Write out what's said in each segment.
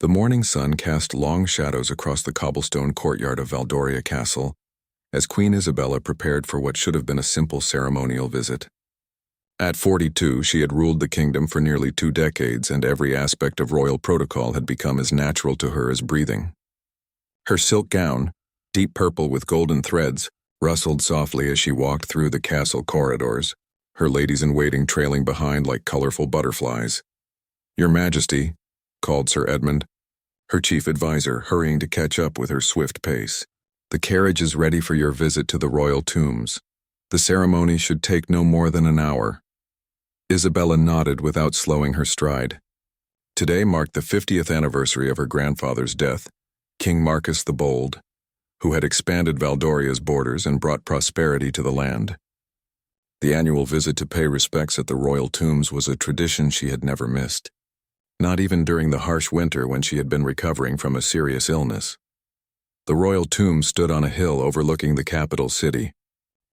The morning sun cast long shadows across the cobblestone courtyard of Valdoria Castle, as Queen Isabella prepared for what should have been a simple ceremonial visit. At 42, she had ruled the kingdom for nearly 2 decades, and every aspect of royal protocol had become as natural to her as breathing. Her silk gown, deep purple with golden threads, rustled softly as she walked through the castle corridors, her ladies-in-waiting trailing behind like colorful butterflies. "Your Majesty," called Sir Edmund, her chief advisor, hurrying to catch up with her swift pace. "The carriage is ready for your visit to the royal tombs. The ceremony should take no more than an hour." Isabella nodded without slowing her stride. Today marked the 50th anniversary of her grandfather's death, King Marcus the Bold, who had expanded Valdoria's borders and brought prosperity to the land. The annual visit to pay respects at the royal tombs was a tradition she had never missed, not even during the harsh winter when she had been recovering from a serious illness. The royal tomb stood on a hill overlooking the capital city,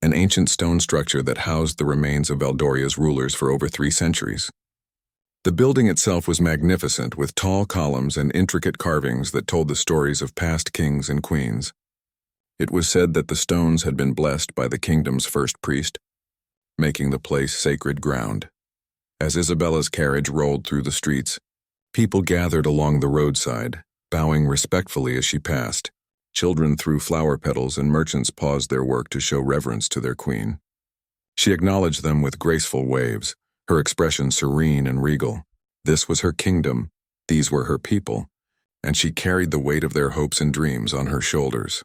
an ancient stone structure that housed the remains of Valdoria's rulers for over 3 centuries. The building itself was magnificent, with tall columns and intricate carvings that told the stories of past kings and queens. It was said that the stones had been blessed by the kingdom's first priest, making the place sacred ground. As Isabella's carriage rolled through the streets, people gathered along the roadside, bowing respectfully as she passed. Children threw flower petals and merchants paused their work to show reverence to their queen. She acknowledged them with graceful waves, her expression serene and regal. This was her kingdom, these were her people, and she carried the weight of their hopes and dreams on her shoulders.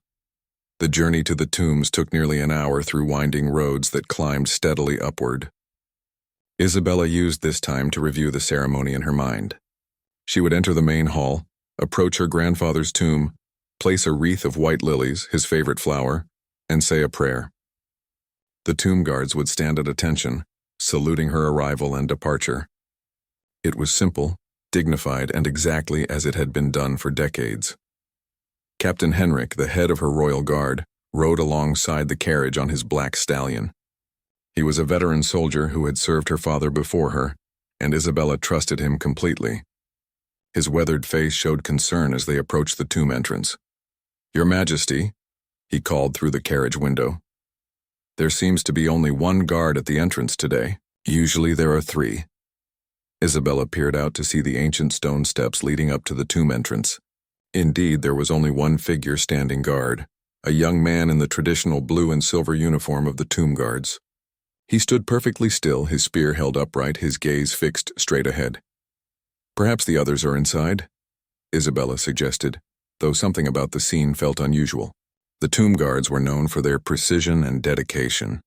The journey to the tombs took nearly an hour through winding roads that climbed steadily upward. Isabella used this time to review the ceremony in her mind. She would enter the main hall, approach her grandfather's tomb, place a wreath of white lilies, his favorite flower, and say a prayer. The tomb guards would stand at attention, saluting her arrival and departure. It was simple, dignified, and exactly as it had been done for decades. Captain Henrik, the head of her royal guard, rode alongside the carriage on his black stallion. He was a veteran soldier who had served her father before her, and Isabella trusted him completely. His weathered face showed concern as they approached the tomb entrance. "Your Majesty," he called through the carriage window. "There seems to be only one guard at the entrance today. Usually there are 3. Isabella peered out to see the ancient stone steps leading up to the tomb entrance. Indeed, there was only one figure standing guard, a young man in the traditional blue and silver uniform of the tomb guards. He stood perfectly still, his spear held upright, his gaze fixed straight ahead. "Perhaps the others are inside," Isabella suggested, though something about the scene felt unusual. The tomb guards were known for their precision and dedication.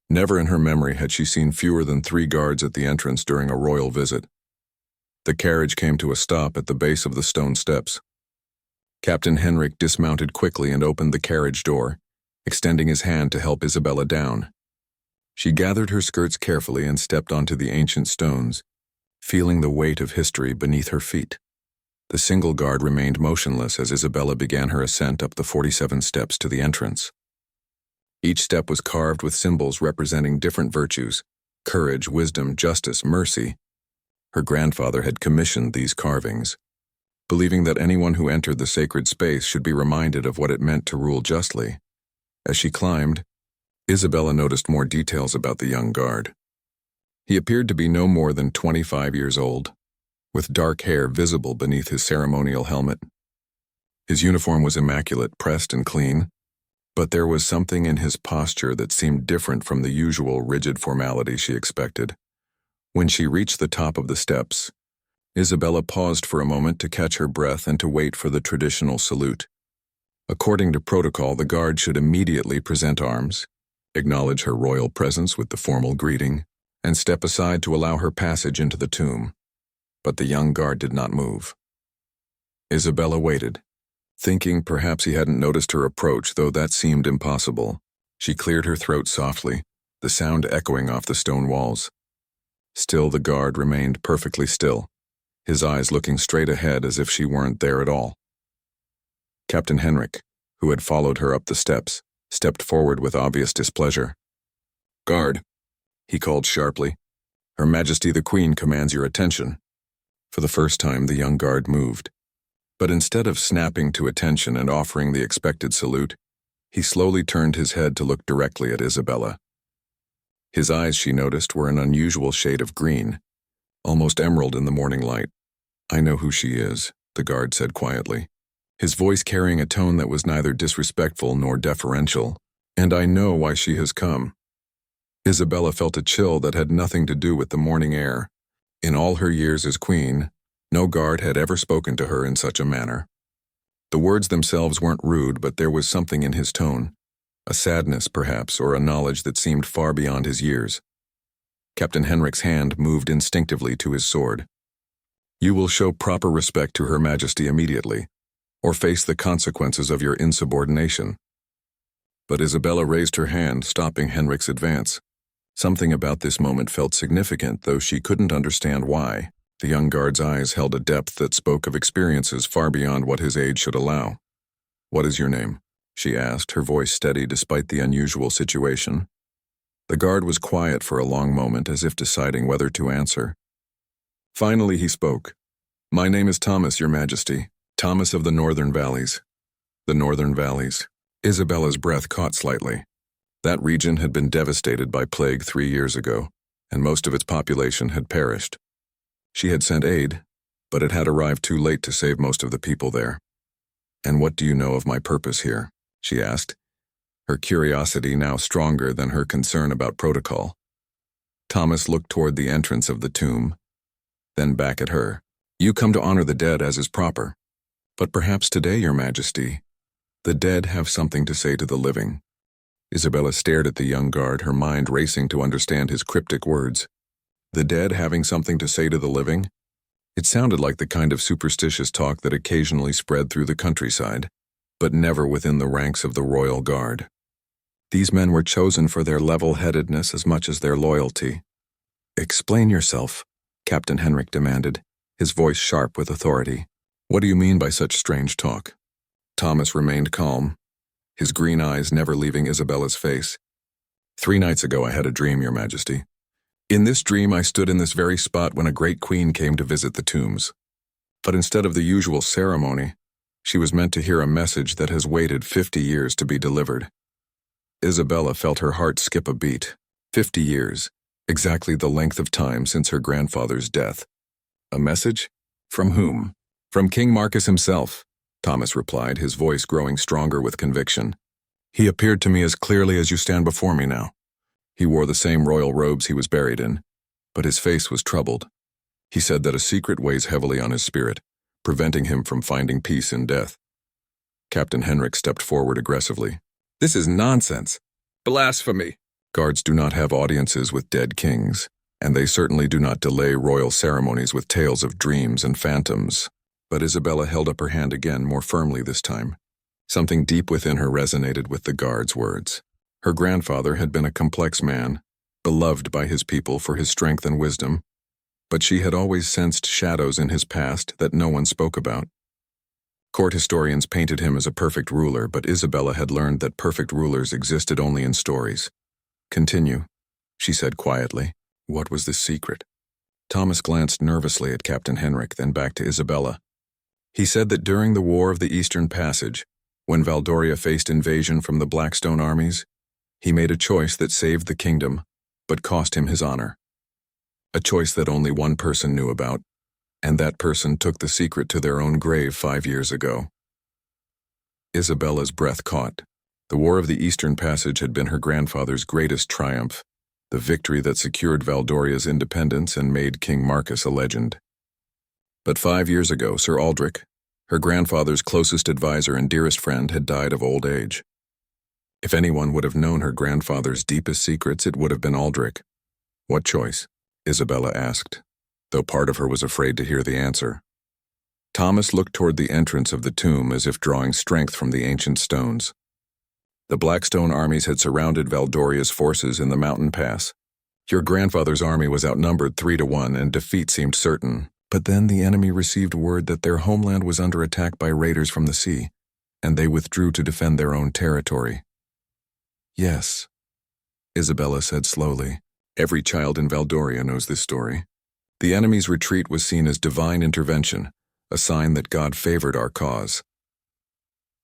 Never in her memory had she seen fewer than 3 guards at the entrance during a royal visit. The carriage came to a stop at the base of the stone steps. Captain Henrik dismounted quickly and opened the carriage door, extending his hand to help Isabella down. She gathered her skirts carefully and stepped onto the ancient stones, feeling the weight of history beneath her feet. The single guard remained motionless as Isabella began her ascent up the 47 steps to the entrance. Each step was carved with symbols representing different virtues: courage, wisdom, justice, mercy. Her grandfather had commissioned these carvings, believing that anyone who entered the sacred space should be reminded of what it meant to rule justly. As she climbed, Isabella noticed more details about the young guard. He appeared to be no more than 25 years old, with dark hair visible beneath his ceremonial helmet. His uniform was immaculate, pressed and clean, but there was something in his posture that seemed different from the usual rigid formality she expected. When she reached the top of the steps, Isabella paused for a moment to catch her breath and to wait for the traditional salute. According to protocol, the guard should immediately present arms, acknowledge her royal presence with the formal greeting, and step aside to allow her passage into the tomb. But the young guard did not move. Isabella waited, thinking perhaps he hadn't noticed her approach, though that seemed impossible. She cleared her throat softly, the sound echoing off the stone walls. Still the guard remained perfectly still, his eyes looking straight ahead as if she weren't there at all. Captain Henrik, who had followed her up the steps, stepped forward with obvious displeasure. "Guard," he called sharply. "Her Majesty the Queen commands your attention." For the first time, the young guard moved, But instead of snapping to attention and offering the expected salute, he slowly turned his head to look directly at Isabella. His eyes, she noticed, were an unusual shade of green, almost emerald in the morning light. "I know who she is," the guard said quietly, his voice carrying a tone that was neither disrespectful nor deferential. "And I know why she has come." Isabella felt a chill that had nothing to do with the morning air. In all her years as queen, no guard had ever spoken to her in such a manner. The words themselves weren't rude, but there was something in his tone, a sadness perhaps, or a knowledge that seemed far beyond his years. Captain Henrik's hand moved instinctively to his sword. "You will show proper respect to Her Majesty immediately, or face the consequences of your insubordination." But Isabella raised her hand, stopping Henrik's advance. Something about this moment felt significant, though she couldn't understand why. The young guard's eyes held a depth that spoke of experiences far beyond what his age should allow. "What is your name?" she asked, her voice steady despite the unusual situation. The guard was quiet for a long moment, as if deciding whether to answer. Finally he spoke. "My name is Thomas, Your Majesty. Thomas of the Northern Valleys." The Northern Valleys. Isabella's breath caught slightly. That region had been devastated by plague 3 years ago, and most of its population had perished. She had sent aid, but it had arrived too late to save most of the people there. "And what do you know of my purpose here?" she asked, her curiosity now stronger than her concern about protocol. Thomas looked toward the entrance of the tomb, then back at her. "You come to honor the dead as is proper. But perhaps today, Your Majesty, the dead have something to say to the living." Isabella stared at the young guard, her mind racing to understand his cryptic words. The dead having something to say to the living? It sounded like the kind of superstitious talk that occasionally spread through the countryside, but never within the ranks of the royal guard. These men were chosen for their level-headedness as much as their loyalty. "Explain yourself," Captain Henrik demanded, his voice sharp with authority. "What do you mean by such strange talk?" Thomas remained calm, his green eyes never leaving Isabella's face. "3 nights ago I had a dream, Your Majesty. In this dream I stood in this very spot when a great queen came to visit the tombs. But instead of the usual ceremony, she was meant to hear a message that has waited 50 years to be delivered." Isabella felt her heart skip a beat. 50 years, exactly the length of time since her grandfather's death. A message? From whom? "From King Marcus himself," Thomas replied, his voice growing stronger with conviction. "He appeared to me as clearly as you stand before me now. He wore the same royal robes he was buried in, but his face was troubled. He said that a secret weighs heavily on his spirit, preventing him from finding peace in death." Captain Henrik stepped forward aggressively. "This is nonsense. Blasphemy." Guards do not have audiences with dead kings, and they certainly do not delay royal ceremonies with tales of dreams and phantoms. But Isabella held up her hand again, more firmly this time. Something deep within her resonated with the guard's words. Her grandfather had been a complex man, beloved by his people for his strength and wisdom, but she had always sensed shadows in his past that no one spoke about. Court historians painted him as a perfect ruler, but Isabella had learned that perfect rulers existed only in stories. "Continue," she said quietly. "What was the secret?" Thomas glanced nervously at Captain Henrik, then back to Isabella. "He said that during the War of the Eastern Passage, when Valdoria faced invasion from the Blackstone armies, he made a choice that saved the kingdom, but cost him his honor. A choice that only one person knew about, and that person took the secret to their own grave 5 years ago." Isabella's breath caught. The War of the Eastern Passage had been her grandfather's greatest triumph, the victory that secured Valdoria's independence and made King Marcus a legend. But 5 years ago, Sir Aldrich, her grandfather's closest advisor and dearest friend, had died of old age. If anyone would have known her grandfather's deepest secrets, it would have been Aldrich. "What choice?" Isabella asked, though part of her was afraid to hear the answer. Thomas looked toward the entrance of the tomb as if drawing strength from the ancient stones. The Blackstone armies had surrounded Valdoria's forces in the mountain pass. Your grandfather's army was outnumbered 3-1 and defeat seemed certain, but then the enemy received word that their homeland was under attack by raiders from the sea, and they withdrew to defend their own territory. "Yes," Isabella said slowly. "Every child in Valdoria knows this story. The enemy's retreat was seen as divine intervention, a sign that God favored our cause.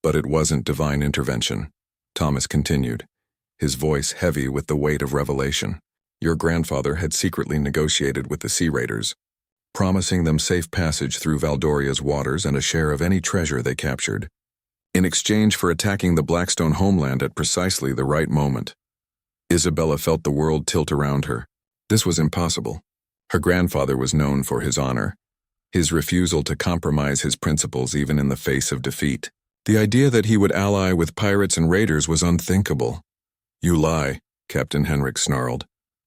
But it wasn't divine intervention, Thomas continued, his voice heavy with the weight of revelation. Your grandfather had secretly negotiated with the Sea Raiders, promising them safe passage through Valdoria's waters and a share of any treasure they captured, in exchange for attacking the Blackstone homeland at precisely the right moment. Isabella felt the world tilt around her. This was impossible. Her grandfather was known for his honor, his refusal to compromise his principles even in the face of defeat. The idea that he would ally with pirates and raiders was unthinkable. You lie, Captain Henrik snarled,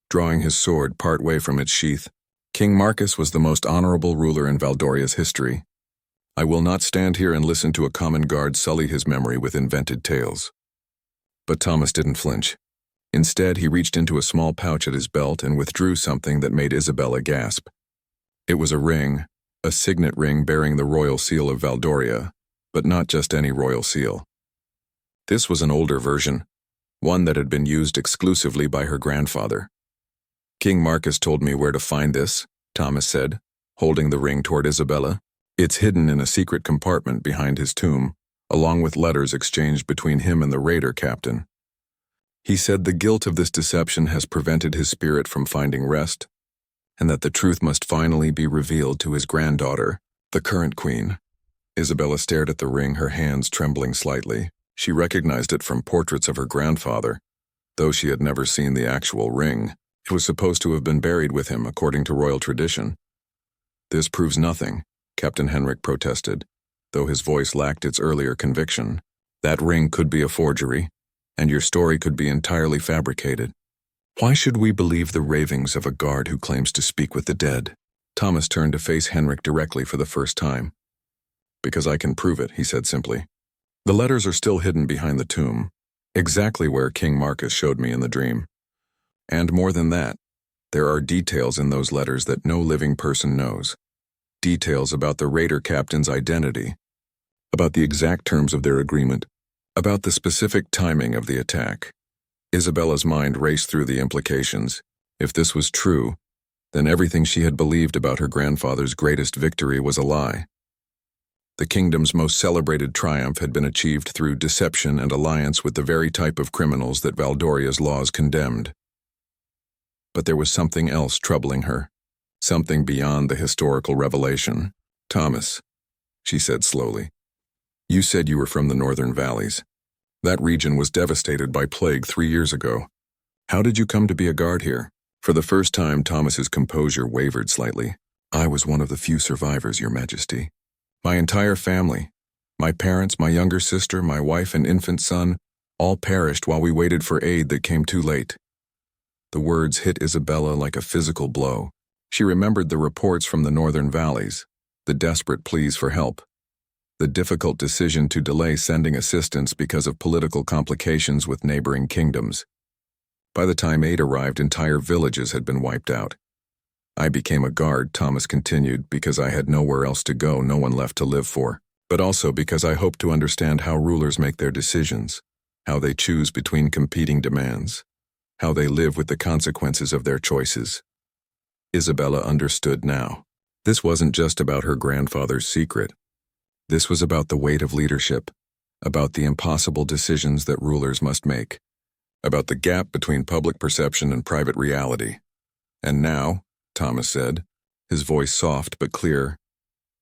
drawing his sword partway from its sheath. King Marcus was the most honorable ruler in Valdoria's history. I will not stand here and listen to a common guard sully his memory with invented tales. But Thomas didn't flinch. Instead, he reached into a small pouch at his belt and withdrew something that made Isabella gasp. It was a ring, a signet ring bearing the royal seal of Valdoria, but not just any royal seal. This was an older version, one that had been used exclusively by her grandfather. King Marcus told me where to find this, Thomas said, holding the ring toward Isabella. It's hidden in a secret compartment behind his tomb, along with letters exchanged between him and the raider captain. He said the guilt of this deception has prevented his spirit from finding rest, and that the truth must finally be revealed to his granddaughter, the current queen. Isabella stared at the ring, her hands trembling slightly. She recognized it from portraits of her grandfather, though she had never seen the actual ring. It was supposed to have been buried with him, according to royal tradition. This proves nothing, Captain Henrik protested, though his voice lacked its earlier conviction. That ring could be a forgery, and your story could be entirely fabricated. Why should we believe the ravings of a guard who claims to speak with the dead? Thomas turned to face Henrik directly for the first time. Because I can prove it, he said simply. The letters are still hidden behind the tomb, exactly where King Marcus showed me in the dream. And more than that, there are details in those letters that no living person knows. Details about the raider captain's identity, about the exact terms of their agreement, about the specific timing of the attack. Isabella's mind raced through the implications. If this was true, then everything she had believed about her grandfather's greatest victory was a lie. The kingdom's most celebrated triumph had been achieved through deception and alliance with the very type of criminals that Valdoria's laws condemned. But there was something else troubling her, something beyond the historical revelation. Thomas, she said slowly, you said you were from the northern valleys. That region was devastated by plague 3 years ago. How did you come to be a guard here? For the first time, Thomas's composure wavered slightly. I was one of the few survivors, Your Majesty. My entire family, my parents, my younger sister, my wife and infant son, all perished while we waited for aid that came too late. The words hit Isabella like a physical blow. She remembered the reports from the northern valleys, the desperate pleas for help, the difficult decision to delay sending assistance because of political complications with neighboring kingdoms. By the time aid arrived, entire villages had been wiped out. I became a guard, Thomas continued, because I had nowhere else to go, no one left to live for, but also because I hoped to understand how rulers make their decisions, how they choose between competing demands, how they live with the consequences of their choices. Isabella understood now. This wasn't just about her grandfather's secret. This was about the weight of leadership, about the impossible decisions that rulers must make, about the gap between public perception and private reality. And now, Thomas said, his voice soft but clear,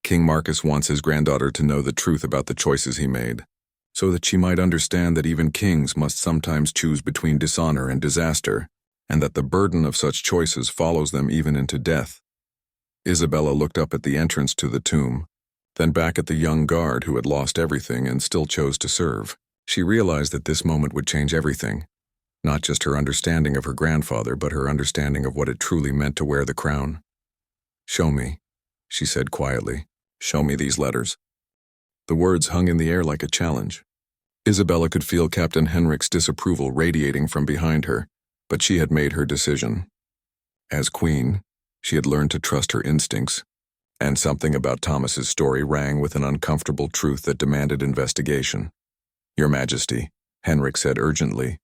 King Marcus wants his granddaughter to know the truth about the choices he made, so that she might understand that even kings must sometimes choose between dishonor and disaster, and that the burden of such choices follows them even into death. Isabella looked up at the entrance to the tomb, then back at the young guard who had lost everything and still chose to serve. She realized that this moment would change everything, not just her understanding of her grandfather, but her understanding of what it truly meant to wear the crown. Show me, she said quietly. Show me these letters. The words hung in the air like a challenge. Isabella could feel Captain Henrik's disapproval radiating from behind her, but she had made her decision. As queen, she had learned to trust her instincts, and something about Thomas's story rang with an uncomfortable truth that demanded investigation. Your Majesty, Henrik said urgently,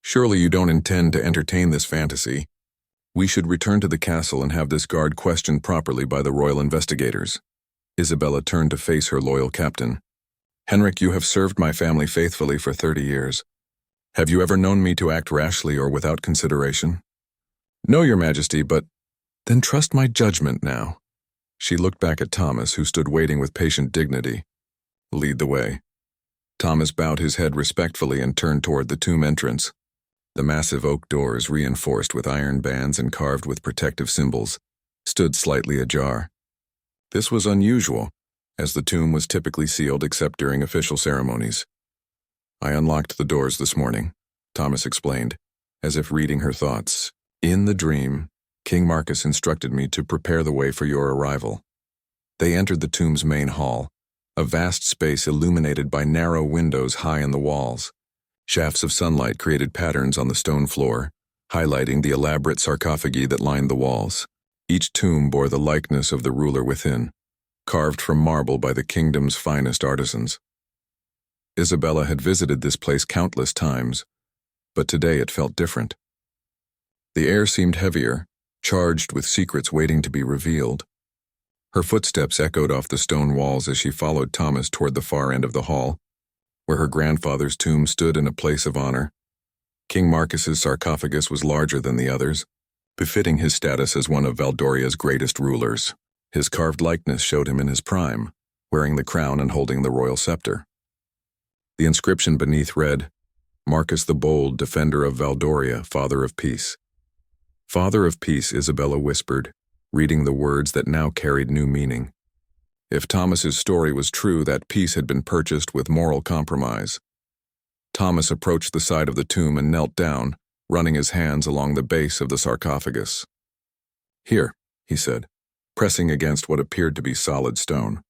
surely you don't intend to entertain this fantasy. We should return to the castle and have this guard questioned properly by the royal investigators. Isabella turned to face her loyal captain. "Henrik, you have served my family faithfully for 30 years. Have you ever known me to act rashly or without consideration?" "No, Your Majesty, but—" "Then trust my judgment now." She looked back at Thomas, who stood waiting with patient dignity. "Lead the way." Thomas bowed his head respectfully and turned toward the tomb entrance. The massive oak doors, reinforced with iron bands and carved with protective symbols, stood slightly ajar. This was unusual, as the tomb was typically sealed except during official ceremonies. "I unlocked the doors this morning," Thomas explained, as if reading her thoughts. "In the dream, King Marcus instructed me to prepare the way for your arrival." They entered the tomb's main hall, a vast space illuminated by narrow windows high in the walls. Shafts of sunlight created patterns on the stone floor, highlighting the elaborate sarcophagi that lined the walls. Each tomb bore the likeness of the ruler within, carved from marble by the kingdom's finest artisans. Isabella had visited this place countless times, but today it felt different. The air seemed heavier, charged with secrets waiting to be revealed. Her footsteps echoed off the stone walls as she followed Thomas toward the far end of the hall, where her grandfather's tomb stood in a place of honor. King Marcus's sarcophagus was larger than the others, befitting his status as one of Valdoria's greatest rulers. His carved likeness showed him in his prime, wearing the crown and holding the royal scepter. The inscription beneath read, "Marcus the Bold, defender of Valdoria, father of peace." "Father of peace," Isabella whispered, reading the words that now carried new meaning. If Thomas's story was true, that peace had been purchased with moral compromise. Thomas approached the side of the tomb and knelt down, running his hands along the base of the sarcophagus. "Here," he said, pressing against what appeared to be solid stone.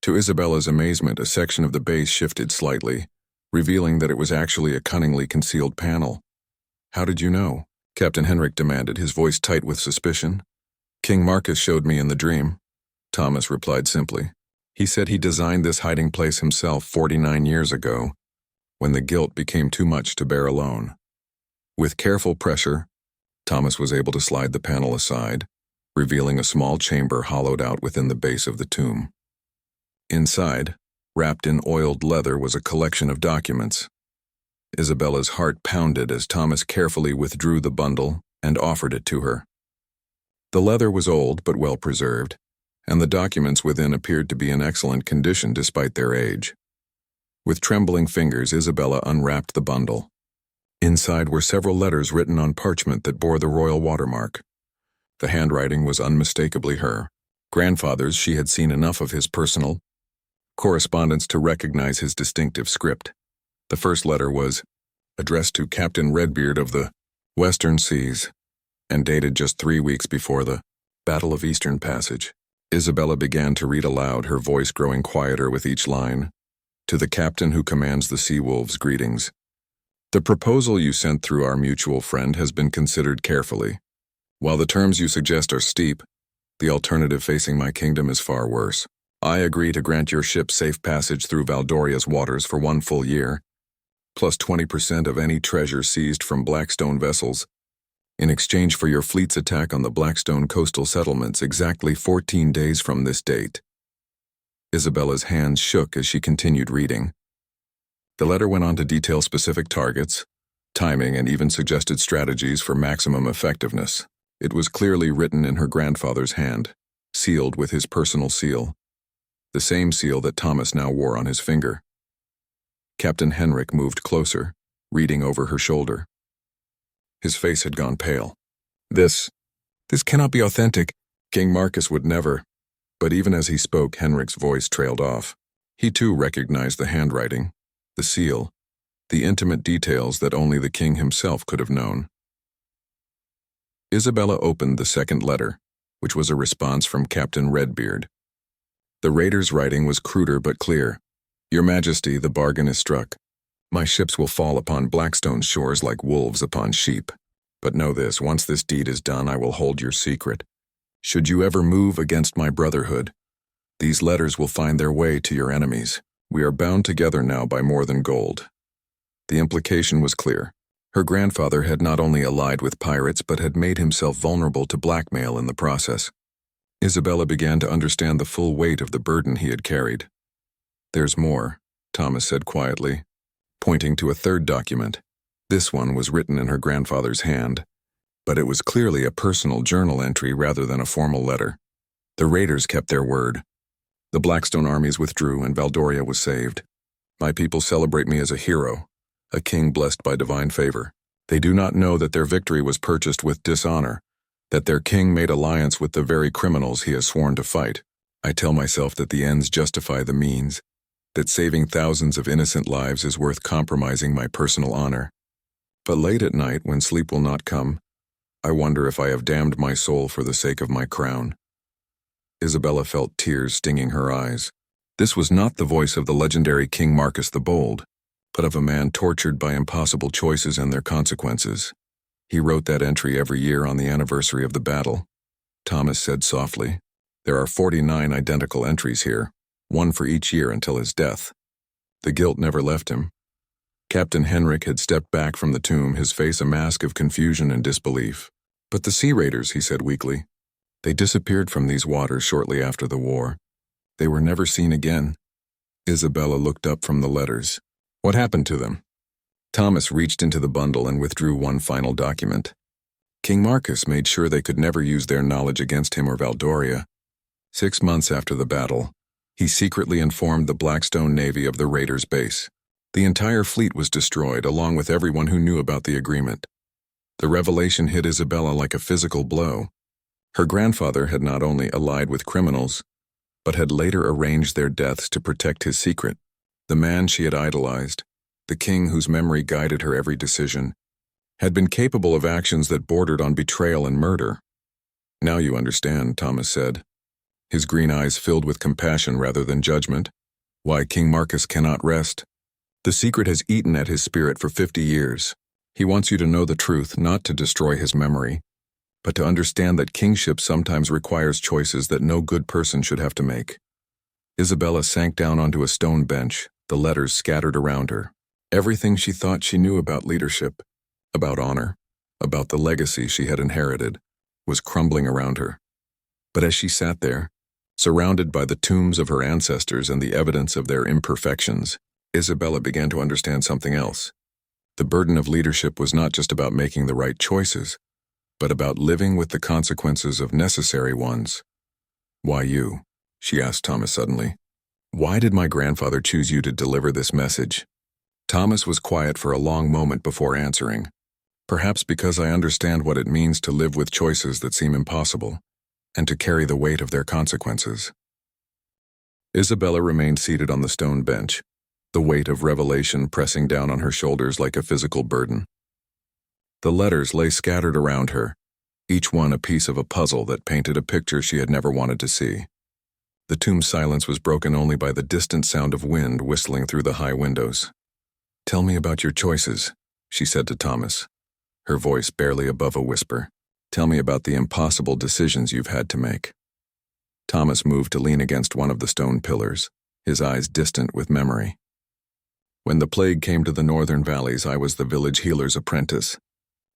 To Isabella's amazement, a section of the base shifted slightly, revealing that it was actually a cunningly concealed panel. "How did you know?" Captain Henrik demanded, his voice tight with suspicion. "King Marcus showed me in the dream," Thomas replied simply. "He said he designed this hiding place himself 49 years ago, when the guilt became too much to bear alone." With careful pressure, Thomas was able to slide the panel aside, revealing a small chamber hollowed out within the base of the tomb. Inside, wrapped in oiled leather, was a collection of documents. Isabella's heart pounded as Thomas carefully withdrew the bundle and offered it to her. The leather was old but well preserved, and the documents within appeared to be in excellent condition despite their age. With trembling fingers, Isabella unwrapped the bundle. Inside were several letters written on parchment that bore the royal watermark. The handwriting was unmistakably her grandfather's. She had seen enough of his personal correspondence to recognize his distinctive script. The first letter was addressed to Captain Redbeard of the Western Seas and dated just 3 weeks before the Battle of Eastern Passage. Isabella began to read aloud, her voice growing quieter with each line. "To the captain who commands the Sea Wolves, greetings. The proposal you sent through our mutual friend has been considered carefully. While the terms you suggest are steep, the alternative facing my kingdom is far worse. I agree to grant your ship safe passage through Valdoria's waters for 1 full year, plus 20% of any treasure seized from Blackstone vessels, in exchange for your fleet's attack on the Blackstone coastal settlements exactly 14 days from this date." Isabella's hands shook as she continued reading. The letter went on to detail specific targets, timing, and even suggested strategies for maximum effectiveness. It was clearly written in her grandfather's hand, sealed with his personal seal, the same seal that Thomas now wore on his finger. Captain Henrik moved closer, reading over her shoulder. His face had gone pale. This cannot be authentic. King Marcus would never." But even as he spoke, Henrik's voice trailed off. He too recognized the handwriting, the seal, the intimate details that only the king himself could have known. Isabella opened the second letter, which was a response from Captain Redbeard. The raider's writing was cruder but clear. "Your Majesty, the bargain is struck. My ships will fall upon Blackstone's shores like wolves upon sheep. But know this, once this deed is done, I will hold your secret. Should you ever move against my brotherhood, these letters will find their way to your enemies. We are bound together now by more than gold." The implication was clear. Her grandfather had not only allied with pirates but had made himself vulnerable to blackmail in the process. Isabella began to understand the full weight of the burden he had carried. "There's more," Thomas said quietly, pointing to a third document. This one was written in her grandfather's hand, but it was clearly a personal journal entry rather than a formal letter. The raiders kept their word. The Blackstone armies withdrew and Valdoria was saved. My people celebrate me as a hero, a king blessed by divine favor. They do not know that their victory was purchased with dishonor, that their king made alliance with the very criminals he has sworn to fight. I tell myself that the ends justify the means, that saving thousands of innocent lives is worth compromising my personal honor. But late at night, when sleep will not come, I wonder if I have damned my soul for the sake of my crown. Isabella felt tears stinging her eyes. This was not the voice of the legendary King Marcus the Bold, but of a man tortured by impossible choices and their consequences. He wrote that entry every year on the anniversary of the battle. Thomas said softly, "There are 49 identical entries here, one for each year until his death." The guilt never left him. Captain Henrik had stepped back from the tomb, his face a mask of confusion and disbelief. "But the sea raiders," he said weakly. "They disappeared from these waters shortly after the war. They were never seen again." Isabella looked up from the letters. "What happened to them?" Thomas reached into the bundle and withdrew one final document. King Marcus made sure they could never use their knowledge against him or Valdoria. 6 months after the battle, he secretly informed the Blackstone Navy of the raiders' base. The entire fleet was destroyed, along with everyone who knew about the agreement. The revelation hit Isabella like a physical blow. Her grandfather had not only allied with criminals, but had later arranged their deaths to protect his secret. The man she had idolized, the king whose memory guided her every decision, had been capable of actions that bordered on betrayal and murder. "Now you understand," Thomas said, his green eyes filled with compassion rather than judgment, "why King Marcus cannot rest. The secret has eaten at his spirit for 50 years. He wants you to know the truth, not to destroy his memory, but to understand that kingship sometimes requires choices that no good person should have to make." Isabella sank down onto a stone bench, the letters scattered around her. Everything she thought she knew about leadership, about honor, about the legacy she had inherited, was crumbling around her. But as she sat there, surrounded by the tombs of her ancestors and the evidence of their imperfections, Isabella began to understand something else. The burden of leadership was not just about making the right choices, but about living with the consequences of necessary ones. "Why you?" she asked Thomas suddenly. "Why did my grandfather choose you to deliver this message?" Thomas was quiet for a long moment before answering. "Perhaps because I understand what it means to live with choices that seem impossible, and to carry the weight of their consequences." Isabella remained seated on the stone bench, the weight of revelation pressing down on her shoulders like a physical burden. The letters lay scattered around her, each one a piece of a puzzle that painted a picture she had never wanted to see. The tomb's silence was broken only by the distant sound of wind whistling through the high windows. "Tell me about your choices," she said to Thomas, her voice barely above a whisper. "Tell me about the impossible decisions you've had to make." Thomas moved to lean against one of the stone pillars, his eyes distant with memory. "When the plague came to the northern valleys, I was the village healer's apprentice.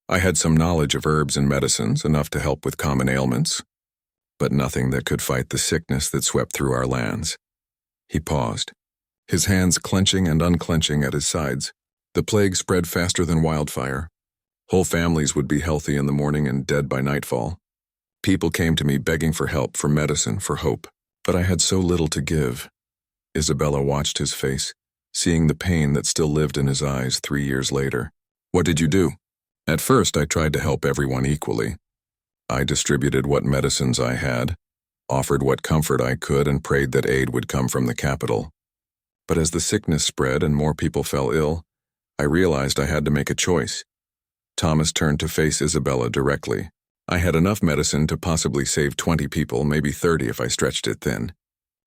I had some knowledge of herbs and medicines, enough to help with common ailments, but nothing that could fight the sickness that swept through our lands." He paused, his hands clenching and unclenching at his sides. The plague spread faster than wildfire. Whole families would be healthy in the morning and dead by nightfall. People came to me begging for help, for medicine, for hope, but I had so little to give. Isabella watched his face, seeing the pain that still lived in his eyes 3 years later. "What did you do?" "At first, I tried to help everyone equally. I distributed what medicines I had, offered what comfort I could, and prayed that aid would come from the capital. But as the sickness spread and more people fell ill, I realized I had to make a choice." Thomas turned to face Isabella directly. "I had enough medicine to possibly save 20 people, maybe 30 if I stretched it thin.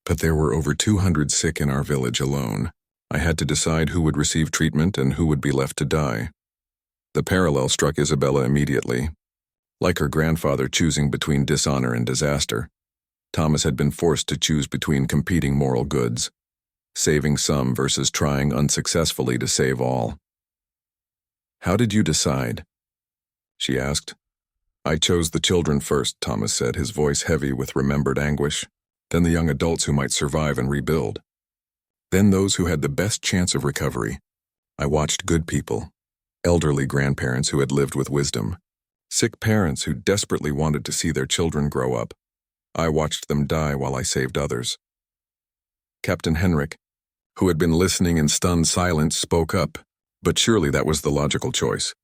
But there were over 200 sick in our village alone. I had to decide who would receive treatment and who would be left to die." The parallel struck Isabella immediately. Like her grandfather choosing between dishonor and disaster, Thomas had been forced to choose between competing moral goods, saving some versus trying unsuccessfully to save all. "How did you decide?" she asked. I chose the children first, Thomas said, his voice heavy with remembered anguish. Then the young adults who might survive and rebuild. Then those who had the best chance of recovery. I watched good people, elderly grandparents who had lived with wisdom, sick parents who desperately wanted to see their children grow up. I watched them die while I saved others. Captain Henrik, who had been listening in stunned silence, spoke up. But surely that was the logical choice.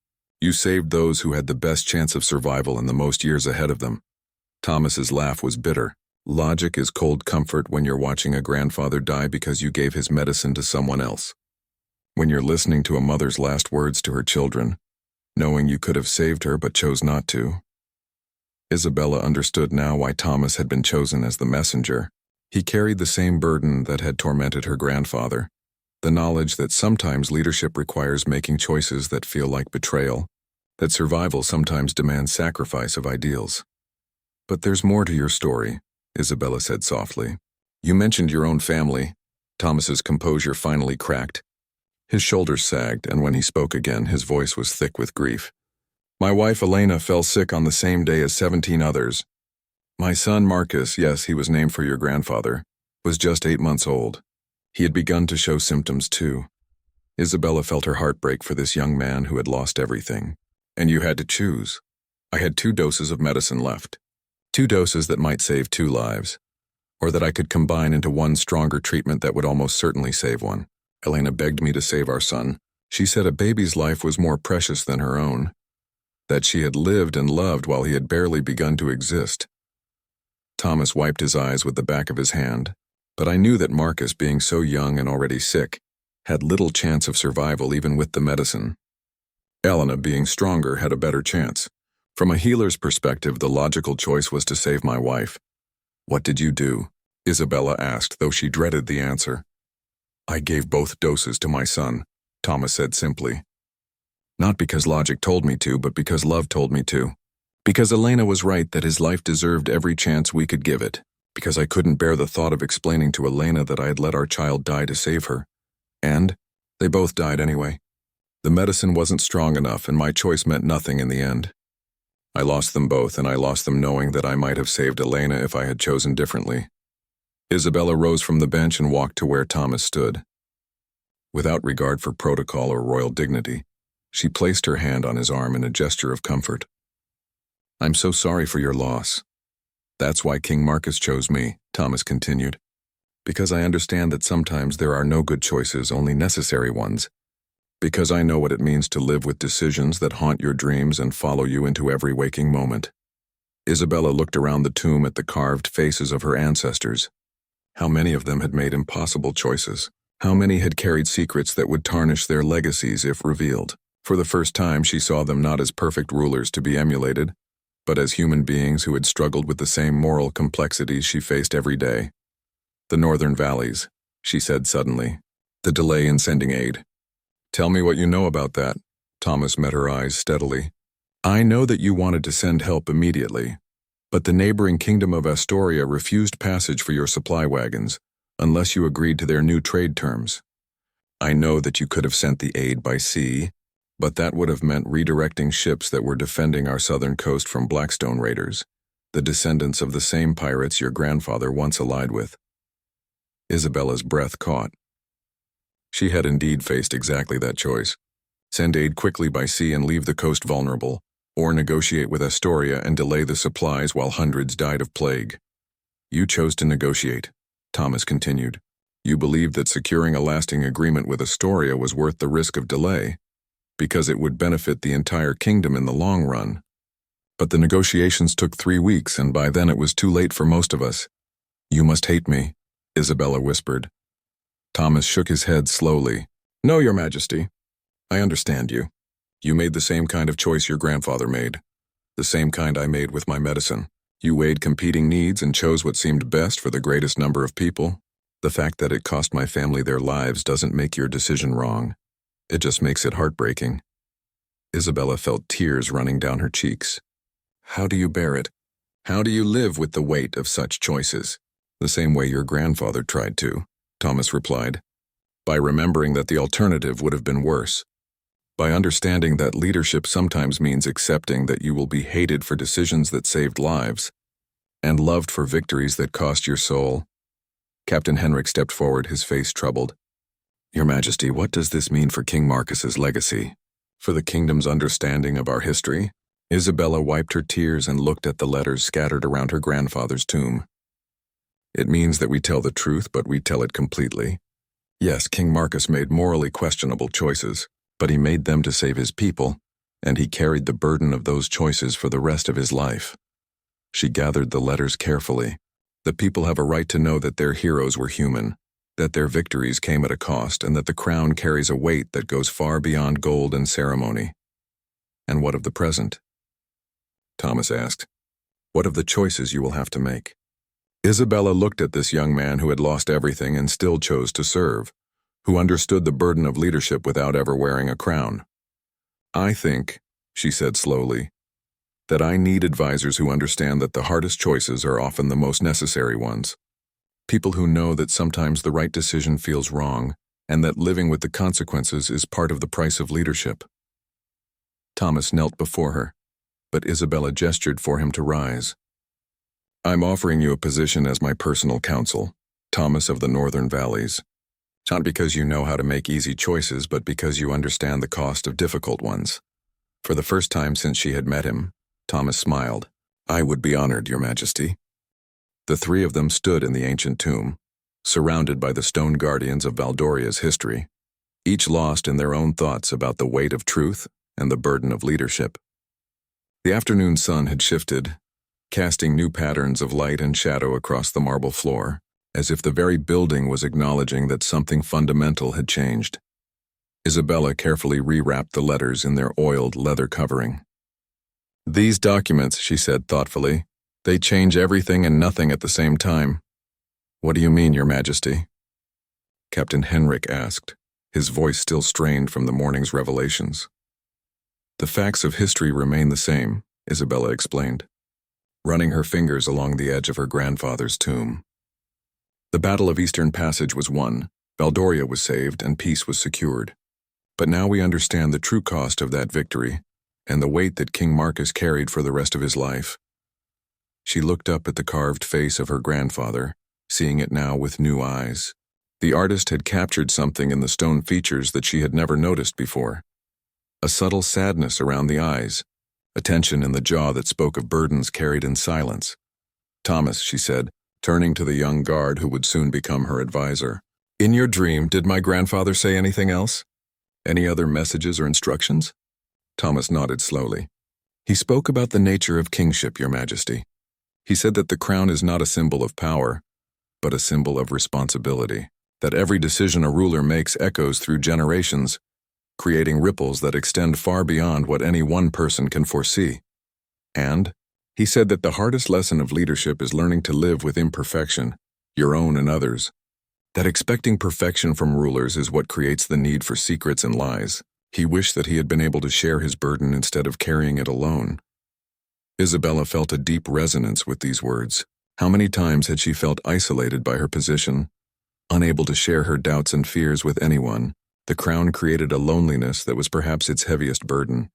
You saved those who had the best chance of survival and the most years ahead of them. Thomas's laugh was bitter. Logic is cold comfort when you're watching a grandfather die because you gave his medicine to someone else. When you're listening to a mother's last words to her children, knowing you could have saved her but chose not to. Isabella understood now why Thomas had been chosen as the messenger. He carried the same burden that had tormented her grandfather, the knowledge that sometimes leadership requires making choices that feel like betrayal, that survival sometimes demands sacrifice of ideals. But there's more to your story, Isabella said softly. You mentioned your own family. Thomas's composure finally cracked. His shoulders sagged, and when he spoke again, his voice was thick with grief. My wife Elena fell sick on the same day as 17 others. My son Marcus, yes, he was named for your grandfather, was just 8 months old. He had begun to show symptoms too. Isabella felt her heart break for this young man who had lost everything. And you had to choose. I had 2 doses of medicine left. 2 doses that might save 2 lives, or that I could combine into one stronger treatment that would almost certainly save one. Elena begged me to save our son. She said a baby's life was more precious than her own, that she had lived and loved while he had barely begun to exist. Thomas wiped his eyes with the back of his hand, but I knew that Marcus, being so young and already sick, had little chance of survival even with the medicine. Elena, being stronger, had a better chance. From a healer's perspective, the logical choice was to save my wife. What did you do? Isabella asked, though she dreaded the answer. I gave both doses to my son, Thomas said simply. Not because logic told me to, but because love told me to. Because Elena was right that his life deserved every chance we could give it. Because I couldn't bear the thought of explaining to Elena that I had let our child die to save her. And they both died anyway. The medicine wasn't strong enough, and my choice meant nothing in the end. I lost them both, and I lost them knowing that I might have saved Elena if I had chosen differently. Isabella rose from the bench and walked to where Thomas stood. Without regard for protocol or royal dignity, she placed her hand on his arm in a gesture of comfort. I'm so sorry for your loss. That's why King Marcus chose me, Thomas continued. Because I understand that sometimes there are no good choices, only necessary ones. Because I know what it means to live with decisions that haunt your dreams and follow you into every waking moment. Isabella looked around the tomb at the carved faces of her ancestors. How many of them had made impossible choices? How many had carried secrets that would tarnish their legacies if revealed? For the first time, she saw them not as perfect rulers to be emulated, but as human beings who had struggled with the same moral complexities she faced every day. The northern valleys, she said suddenly. The delay in sending aid. Tell me what you know about that. Thomas met her eyes steadily. I know that you wanted to send help immediately, but the neighboring kingdom of Astoria refused passage for your supply wagons, unless you agreed to their new trade terms. I know that you could have sent the aid by sea, but that would have meant redirecting ships that were defending our southern coast from Blackstone raiders, the descendants of the same pirates your grandfather once allied with. Isabella's breath caught. She had indeed faced exactly that choice. Send aid quickly by sea and leave the coast vulnerable, or negotiate with Astoria and delay the supplies while hundreds died of plague. You chose to negotiate, Thomas continued. You believed that securing a lasting agreement with Astoria was worth the risk of delay, because it would benefit the entire kingdom in the long run. But the negotiations took 3 weeks, and by then it was too late for most of us. You must hate me, Isabella whispered. Thomas shook his head slowly. No, Your Majesty. I understand you. You made the same kind of choice your grandfather made. The same kind I made with my medicine. You weighed competing needs and chose what seemed best for the greatest number of people. The fact that it cost my family their lives doesn't make your decision wrong. It just makes it heartbreaking. Isabella felt tears running down her cheeks. How do you bear it? How do you live with the weight of such choices? The same way your grandfather tried to, Thomas replied. By remembering that the alternative would have been worse. By understanding that leadership sometimes means accepting that you will be hated for decisions that saved lives, and loved for victories that cost your soul. Captain Henrik stepped forward, his face troubled. Your Majesty, what does this mean for King Marcus's legacy? For the kingdom's understanding of our history? Isabella wiped her tears and looked at the letters scattered around her grandfather's tomb. It means that we tell the truth, but we tell it completely. Yes, King Marcus made morally questionable choices, but he made them to save his people, and he carried the burden of those choices for the rest of his life. She gathered the letters carefully. The people have a right to know that their heroes were human, that their victories came at a cost, and that the crown carries a weight that goes far beyond gold and ceremony. And what of the present? Thomas asked. What of the choices you will have to make? Isabella looked at this young man who had lost everything and still chose to serve, who understood the burden of leadership without ever wearing a crown. I think, she said slowly, that I need advisors who understand that the hardest choices are often the most necessary ones. People who know that sometimes the right decision feels wrong, and that living with the consequences is part of the price of leadership. Thomas knelt before her, but Isabella gestured for him to rise. I'm offering you a position as my personal counsel, Thomas of the Northern Valleys. Not because you know how to make easy choices, but because you understand the cost of difficult ones. For the first time since she had met him, Thomas smiled. I would be honored, Your Majesty. The three of them stood in the ancient tomb, surrounded by the stone guardians of Valdoria's history, each lost in their own thoughts about the weight of truth and the burden of leadership. The afternoon sun had shifted, casting new patterns of light and shadow across the marble floor, as if the very building was acknowledging that something fundamental had changed. Isabella carefully rewrapped the letters in their oiled leather covering. These documents, she said thoughtfully, they change everything and nothing at the same time. What do you mean, Your Majesty? Captain Henrik asked, his voice still strained from the morning's revelations. The facts of history remain the same, Isabella explained, running her fingers along the edge of her grandfather's tomb. The Battle of Eastern Passage was won, Valdoria was saved, and peace was secured. But now we understand the true cost of that victory, and the weight that King Marcus carried for the rest of his life. She looked up at the carved face of her grandfather, seeing it now with new eyes. The artist had captured something in the stone features that she had never noticed before. A subtle sadness around the eyes, a tension in the jaw that spoke of burdens carried in silence. Thomas, she said, turning to the young guard who would soon become her advisor. In your dream, did my grandfather say anything else? Any other messages or instructions? Thomas nodded slowly. He spoke about the nature of kingship, Your Majesty. He said that the crown is not a symbol of power, but a symbol of responsibility, that every decision a ruler makes echoes through generations, creating ripples that extend far beyond what any one person can foresee. And he said that the hardest lesson of leadership is learning to live with imperfection, your own and others. That expecting perfection from rulers is what creates the need for secrets and lies. He wished that he had been able to share his burden instead of carrying it alone. Isabella felt a deep resonance with these words. How many times had she felt isolated by her position, unable to share her doubts and fears with anyone? The crown created a loneliness that was perhaps its heaviest burden.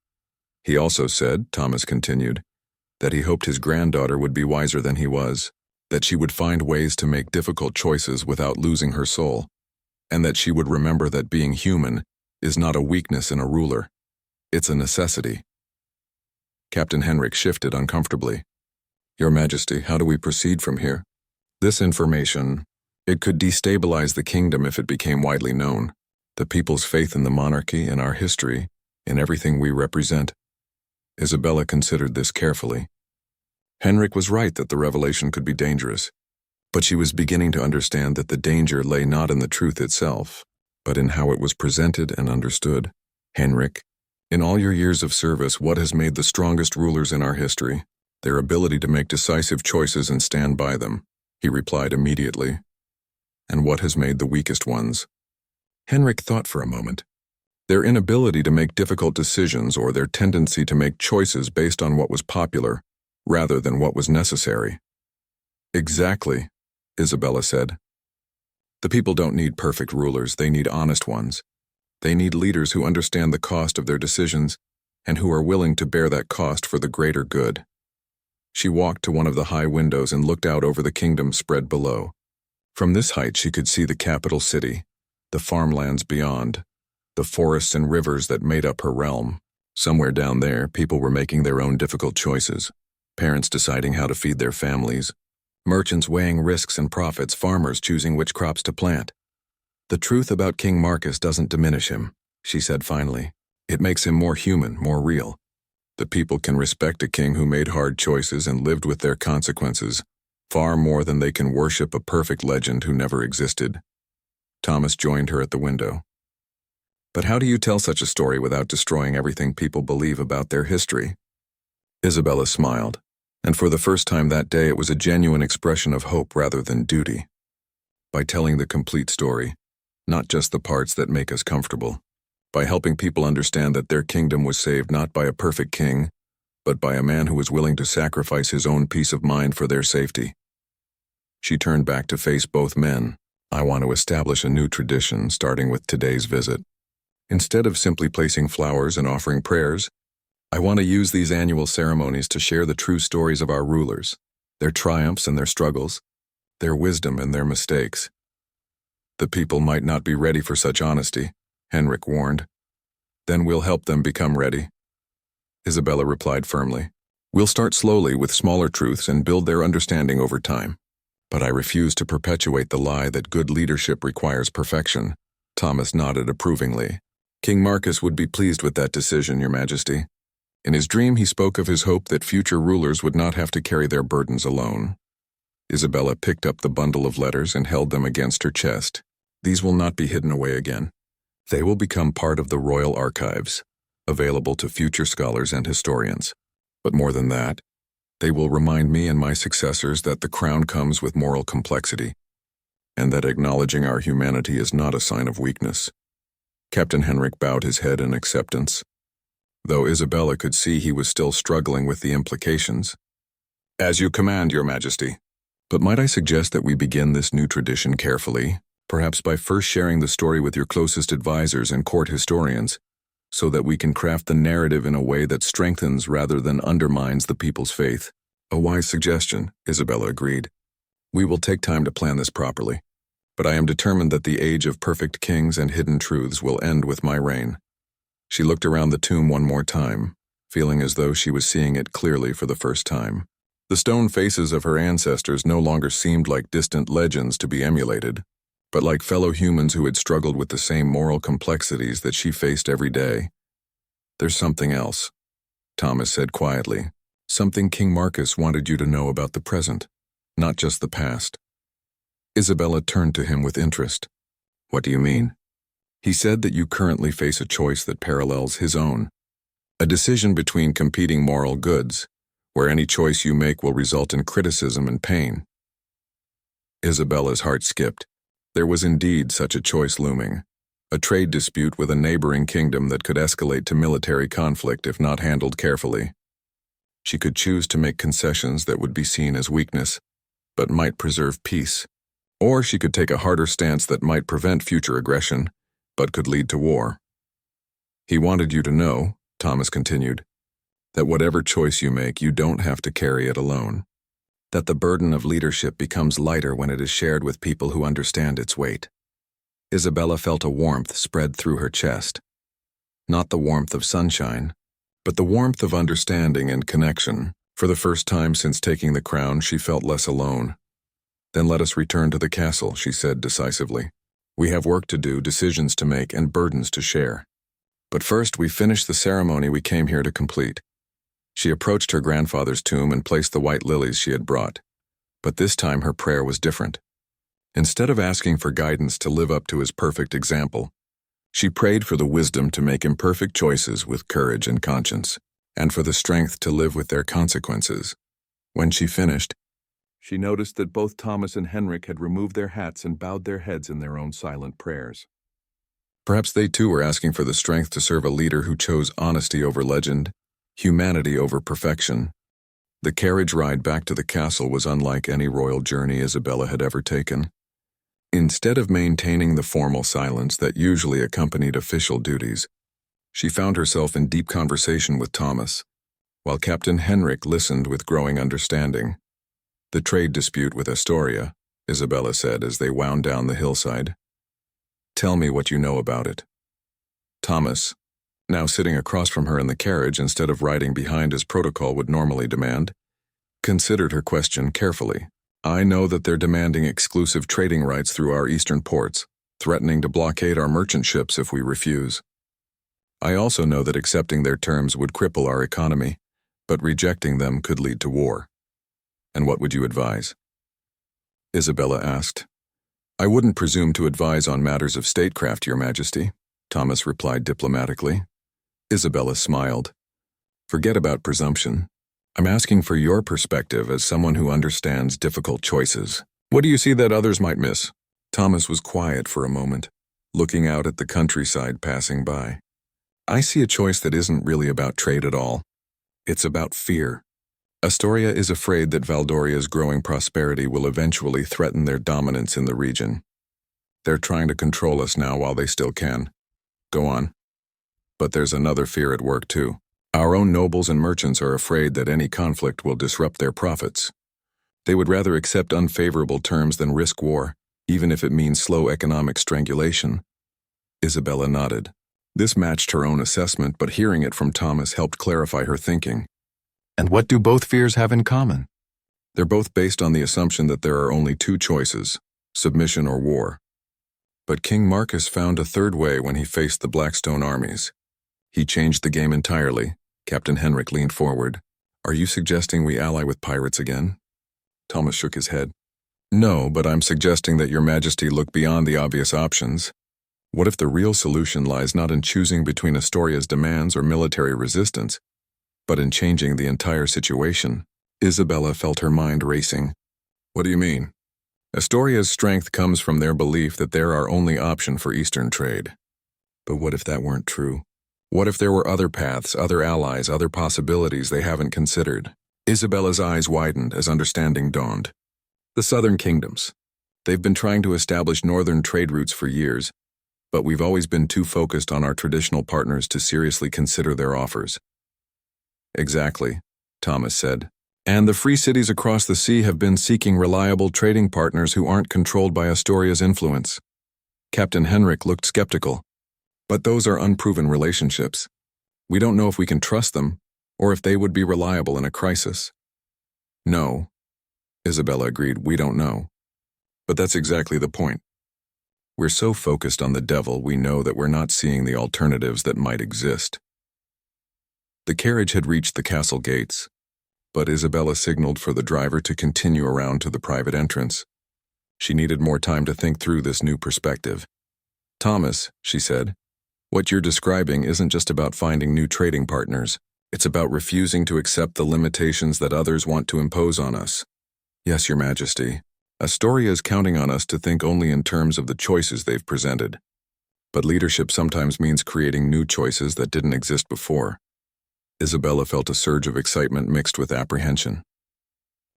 He also said, Thomas continued, that he hoped his granddaughter would be wiser than he was, that she would find ways to make difficult choices without losing her soul, and that she would remember that being human is not a weakness in a ruler. It's a necessity. Captain Henrik shifted uncomfortably. Your Majesty, how do we proceed from here? This information, it could destabilize the kingdom if it became widely known. The people's faith in the monarchy, in our history, in everything we represent. Isabella considered this carefully. Henrik was right that the revelation could be dangerous, but she was beginning to understand that the danger lay not in the truth itself, but in how it was presented and understood. Henrik, in all your years of service, what has made the strongest rulers in our history? Their ability to make decisive choices and stand by them, he replied immediately. And what has made the weakest ones? Henrik thought for a moment. Their inability to make difficult decisions or their tendency to make choices based on what was popular, rather than what was necessary. Exactly, Isabella said. The people don't need perfect rulers, they need honest ones. They need leaders who understand the cost of their decisions and who are willing to bear that cost for the greater good. She walked to one of the high windows and looked out over the kingdom spread below. From this height she could see the capital city, the farmlands beyond, the forests and rivers that made up her realm. Somewhere down there, people were making their own difficult choices. Parents deciding how to feed their families, merchants weighing risks and profits, farmers choosing which crops to plant. The truth about King Marcus doesn't diminish him, she said finally. It makes him more human, more real. The people can respect a king who made hard choices and lived with their consequences, far more than they can worship a perfect legend who never existed. Thomas joined her at the window. But how do you tell such a story without destroying everything people believe about their history? Isabella smiled, and for the first time that day it was a genuine expression of hope rather than duty. By telling the complete story, not just the parts that make us comfortable. By helping people understand that their kingdom was saved not by a perfect king, but by a man who was willing to sacrifice his own peace of mind for their safety. She turned back to face both men. I want to establish a new tradition starting with today's visit. Instead of simply placing flowers and offering prayers, I want to use these annual ceremonies to share the true stories of our rulers, their triumphs and their struggles, their wisdom and their mistakes. The people might not be ready for such honesty, Henrik warned. Then we'll help them become ready. Isabella replied firmly. We'll start slowly with smaller truths and build their understanding over time. But I refuse to perpetuate the lie that good leadership requires perfection. Thomas nodded approvingly. King Marcus would be pleased with that decision, Your Majesty. In his dream, he spoke of his hope that future rulers would not have to carry their burdens alone. Isabella picked up the bundle of letters and held them against her chest. These will not be hidden away again. They will become part of the royal archives, available to future scholars and historians. But more than that, they will remind me and my successors that the crown comes with moral complexity, and that acknowledging our humanity is not a sign of weakness. Captain Henrik bowed his head in acceptance, though Isabella could see he was still struggling with the implications. As you command, Your Majesty. But might I suggest that we begin this new tradition carefully, perhaps by first sharing the story with your closest advisors and court historians, so that we can craft the narrative in a way that strengthens rather than undermines the people's faith. A wise suggestion, Isabella agreed. We will take time to plan this properly, but I am determined that the age of perfect kings and hidden truths will end with my reign. She looked around the tomb one more time, feeling as though she was seeing it clearly for the first time. The stone faces of her ancestors no longer seemed like distant legends to be emulated, but like fellow humans who had struggled with the same moral complexities that she faced every day. There's something else, Thomas said quietly. Something King Marcus wanted you to know about the present, not just the past. Isabella turned to him with interest. What do you mean? He said that you currently face a choice that parallels his own. A decision between competing moral goods, where any choice you make will result in criticism and pain. Isabella's heart skipped. There was indeed such a choice looming, a trade dispute with a neighboring kingdom that could escalate to military conflict if not handled carefully. She could choose to make concessions that would be seen as weakness, but might preserve peace. Or she could take a harder stance that might prevent future aggression, but could lead to war. He wanted you to know, Thomas continued, that whatever choice you make, you don't have to carry it alone. That the burden of leadership becomes lighter when it is shared with people who understand its weight. Isabella felt a warmth spread through her chest. Not the warmth of sunshine, but the warmth of understanding and connection. For the first time since taking the crown, she felt less alone. Then let us return to the castle, she said decisively. We have work to do, decisions to make, and burdens to share. But first, we finish the ceremony we came here to complete. She approached her grandfather's tomb and placed the white lilies she had brought. But this time her prayer was different. Instead of asking for guidance to live up to his perfect example, she prayed for the wisdom to make imperfect choices with courage and conscience, and for the strength to live with their consequences. When she finished, she noticed that both Thomas and Henrik had removed their hats and bowed their heads in their own silent prayers. Perhaps they too were asking for the strength to serve a leader who chose honesty over legend, humanity over perfection. The carriage ride back to the castle was unlike any royal journey Isabella had ever taken. Instead of maintaining the formal silence that usually accompanied official duties, she found herself in deep conversation with Thomas, while Captain Henrik listened with growing understanding. "The trade dispute with Astoria," Isabella said as they wound down the hillside. "Tell me what you know about it." Thomas, now sitting across from her in the carriage instead of riding behind as protocol would normally demand, considered her question carefully. "I know that they're demanding exclusive trading rights through our eastern ports, threatening to blockade our merchant ships if we refuse. I also know that accepting their terms would cripple our economy, but rejecting them could lead to war. And what would you advise?" Isabella asked. "I wouldn't presume to advise on matters of statecraft, Your Majesty," Thomas replied diplomatically. Isabella smiled. "Forget about presumption. I'm asking for your perspective as someone who understands difficult choices. What do you see that others might miss?" Thomas was quiet for a moment, looking out at the countryside passing by. "I see a choice that isn't really about trade at all. It's about fear. Astoria is afraid that Valdoria's growing prosperity will eventually threaten their dominance in the region. They're trying to control us now while they still can. Go on. But there's another fear at work too. Our own nobles and merchants are afraid that any conflict will disrupt their profits. They would rather accept unfavorable terms than risk war, even if it means slow economic strangulation." Isabella nodded. This matched her own assessment, but hearing it from Thomas helped clarify her thinking. "And what do both fears have in common?" "They're both based on the assumption that there are only two choices, submission or war. But King Marcus found a third way when he faced the Blackstone armies. He changed the game entirely." Captain Henrik leaned forward. "Are you suggesting we ally with pirates again?" Thomas shook his head. "No, but I'm suggesting that Your Majesty look beyond the obvious options. What if the real solution lies not in choosing between Astoria's demands or military resistance, but in changing the entire situation?" Isabella felt her mind racing. "What do you mean?" "Astoria's strength comes from their belief that they're our only option for Eastern trade. But what if that weren't true? What if there were other paths, other allies, other possibilities they haven't considered?" Isabella's eyes widened as understanding dawned. "The southern kingdoms. They've been trying to establish northern trade routes for years, but we've always been too focused on our traditional partners to seriously consider their offers." "Exactly," Thomas said. "And the free cities across the sea have been seeking reliable trading partners who aren't controlled by Astoria's influence." Captain Henrik looked skeptical. "But those are unproven relationships. We don't know if we can trust them, or if they would be reliable in a crisis." "No," Isabella agreed, "we don't know. But that's exactly the point. We're so focused on the devil we know that we're not seeing the alternatives that might exist." The carriage had reached the castle gates, but Isabella signaled for the driver to continue around to the private entrance. She needed more time to think through this new perspective. "Thomas," she said, "what you're describing isn't just about finding new trading partners. It's about refusing to accept the limitations that others want to impose on us." "Yes, Your Majesty. Astoria is counting on us to think only in terms of the choices they've presented. But leadership sometimes means creating new choices that didn't exist before." Isabella felt a surge of excitement mixed with apprehension.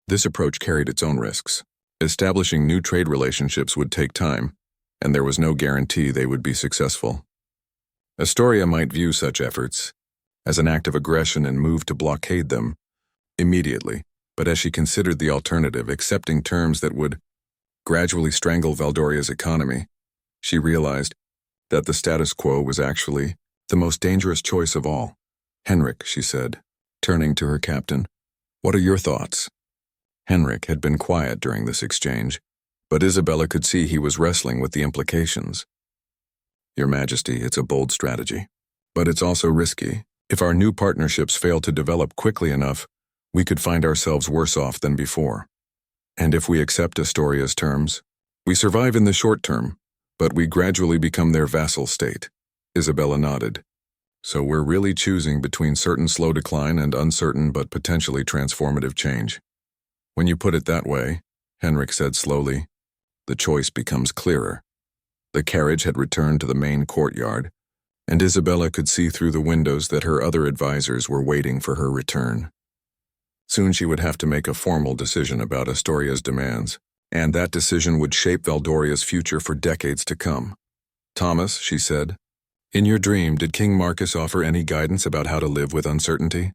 This approach carried its own risks. Establishing new trade relationships would take time, and there was no guarantee they would be successful. Astoria might view such efforts as an act of aggression and move to blockade them immediately, but as she considered the alternative, accepting terms that would gradually strangle Valdoria's economy, she realized that the status quo was actually the most dangerous choice of all. "Henrik," she said, turning to her captain, "what are your thoughts?" Henrik had been quiet during this exchange, but Isabella could see he was wrestling with the implications. "Your Majesty, it's a bold strategy, but it's also risky. If our new partnerships fail to develop quickly enough, we could find ourselves worse off than before. And if we accept Astoria's terms, we survive in the short term, but we gradually become their vassal state." Isabella nodded. "So we're really choosing between certain slow decline and uncertain but potentially transformative change." "When you put it that way," Henrik said slowly, "the choice becomes clearer." The carriage had returned to the main courtyard, and Isabella could see through the windows that her other advisors were waiting for her return. Soon she would have to make a formal decision about Astoria's demands, and that decision would shape Valdoria's future for decades to come. "Thomas," she said, "in your dream, did King Marcus offer any guidance about how to live with uncertainty?"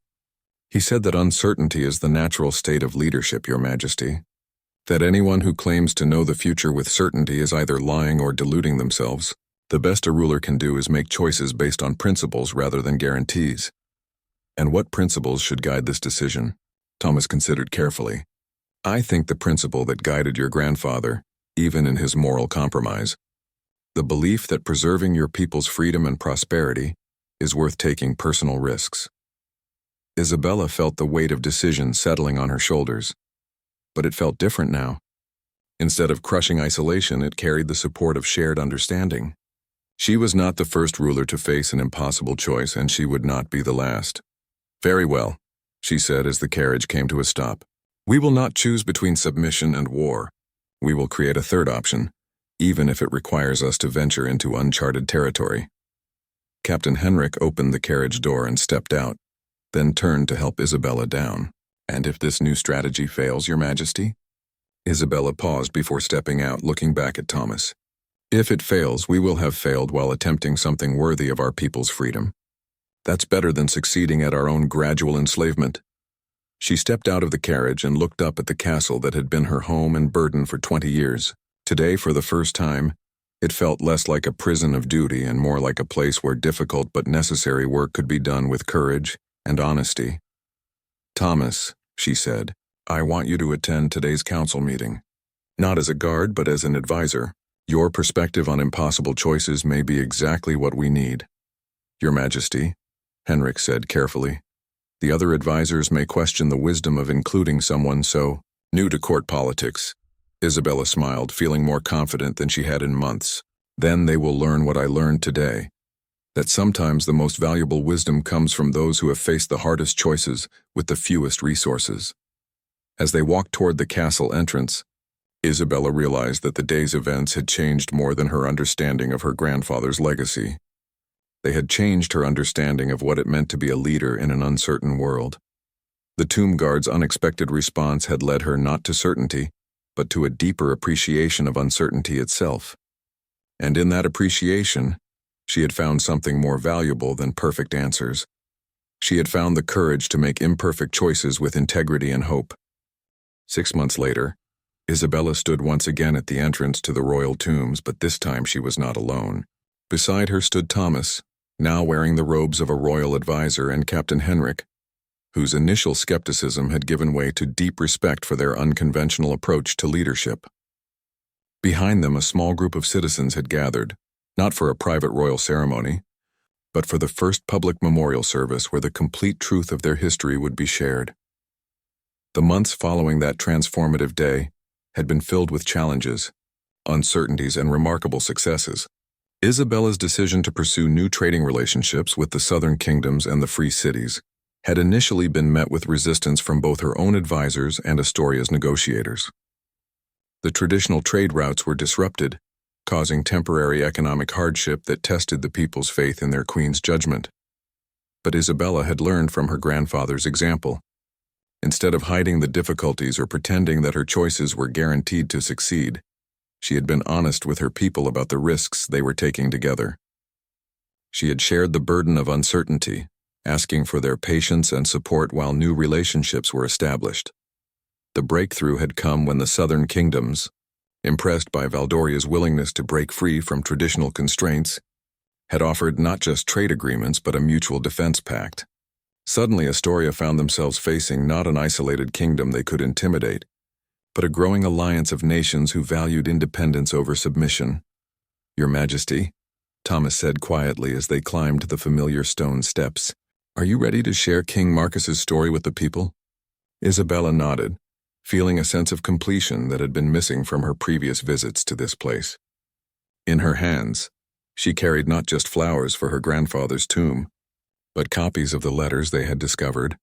"He said that uncertainty is the natural state of leadership, Your Majesty. That anyone who claims to know the future with certainty is either lying or deluding themselves. The best a ruler can do is make choices based on principles rather than guarantees." "And what principles should guide this decision?" Thomas considered carefully. "I think the principle that guided your grandfather, even in his moral compromise. The belief that preserving your people's freedom and prosperity is worth taking personal risks." Isabella felt the weight of decision settling on her shoulders. But it felt different now. Instead of crushing isolation, it carried the support of shared understanding. She was not the first ruler to face an impossible choice, and she would not be the last. "Very well," she said as the carriage came to a stop. "We will not choose between submission and war. We will create a third option, even if it requires us to venture into uncharted territory." Captain Henrik opened the carriage door and stepped out, then turned to help Isabella down. "And if this new strategy fails, Your Majesty?" Isabella paused before stepping out, looking back at Thomas. "If it fails, we will have failed while attempting something worthy of our people's freedom. That's better than succeeding at our own gradual enslavement." She stepped out of the carriage and looked up at the castle that had been her home and burden for 20 years. Today, for the first time, it felt less like a prison of duty and more like a place where difficult but necessary work could be done with courage and honesty. "Thomas," she said, "I want you to attend today's council meeting. Not as a guard, but as an advisor. Your perspective on impossible choices may be exactly what we need." "Your Majesty," Henrik said carefully, "the other advisors may question the wisdom of including someone so new to court politics." Isabella smiled, feeling more confident than she had in months. "Then they will learn what I learned today. That sometimes the most valuable wisdom comes from those who have faced the hardest choices with the fewest resources." As they walked toward the castle entrance, Isabella realized that the day's events had changed more than her understanding of her grandfather's legacy. They had changed her understanding of what it meant to be a leader in an uncertain world. The tomb guard's unexpected response had led her not to certainty, but to a deeper appreciation of uncertainty itself. And in that appreciation, she had found something more valuable than perfect answers. She had found the courage to make imperfect choices with integrity and hope. 6 months later, Isabella stood once again at the entrance to the royal tombs, but this time she was not alone. Beside her stood Thomas, now wearing the robes of a royal advisor, and Captain Henrik, whose initial skepticism had given way to deep respect for their unconventional approach to leadership. Behind them, a small group of citizens had gathered, not for a private royal ceremony, but for the first public memorial service where the complete truth of their history would be shared. The months following that transformative day had been filled with challenges, uncertainties, and remarkable successes. Isabella's decision to pursue new trading relationships with the southern kingdoms and the free cities had initially been met with resistance from both her own advisors and Astoria's negotiators. The traditional trade routes were disrupted, causing temporary economic hardship that tested the people's faith in their queen's judgment. But Isabella had learned from her grandfather's example. Instead of hiding the difficulties or pretending that her choices were guaranteed to succeed, she had been honest with her people about the risks they were taking together. She had shared the burden of uncertainty, asking for their patience and support while new relationships were established. The breakthrough had come when the southern kingdoms, impressed by Valdoria's willingness to break free from traditional constraints, had offered not just trade agreements but a mutual defense pact. Suddenly, Astoria found themselves facing not an isolated kingdom they could intimidate, but a growing alliance of nations who valued independence over submission. "Your Majesty," Thomas said quietly as they climbed the familiar stone steps, "are you ready to share King Marcus's story with the people?" Isabella nodded, feeling a sense of completion that had been missing from her previous visits to this place. In her hands, she carried not just flowers for her grandfather's tomb, but copies of the letters they had discovered,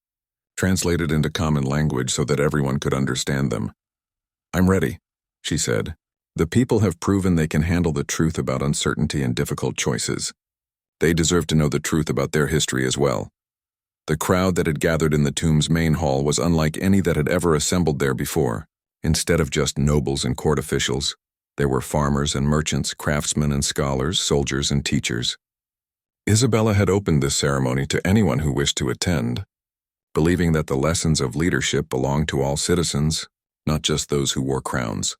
translated into common language so that everyone could understand them. "I'm ready," she said. "The people have proven they can handle the truth about uncertainty and difficult choices. They deserve to know the truth about their history as well." The crowd that had gathered in the tomb's main hall was unlike any that had ever assembled there before. Instead of just nobles and court officials, there were farmers and merchants, craftsmen and scholars, soldiers and teachers. Isabella had opened this ceremony to anyone who wished to attend, believing that the lessons of leadership belonged to all citizens, not just those who wore crowns.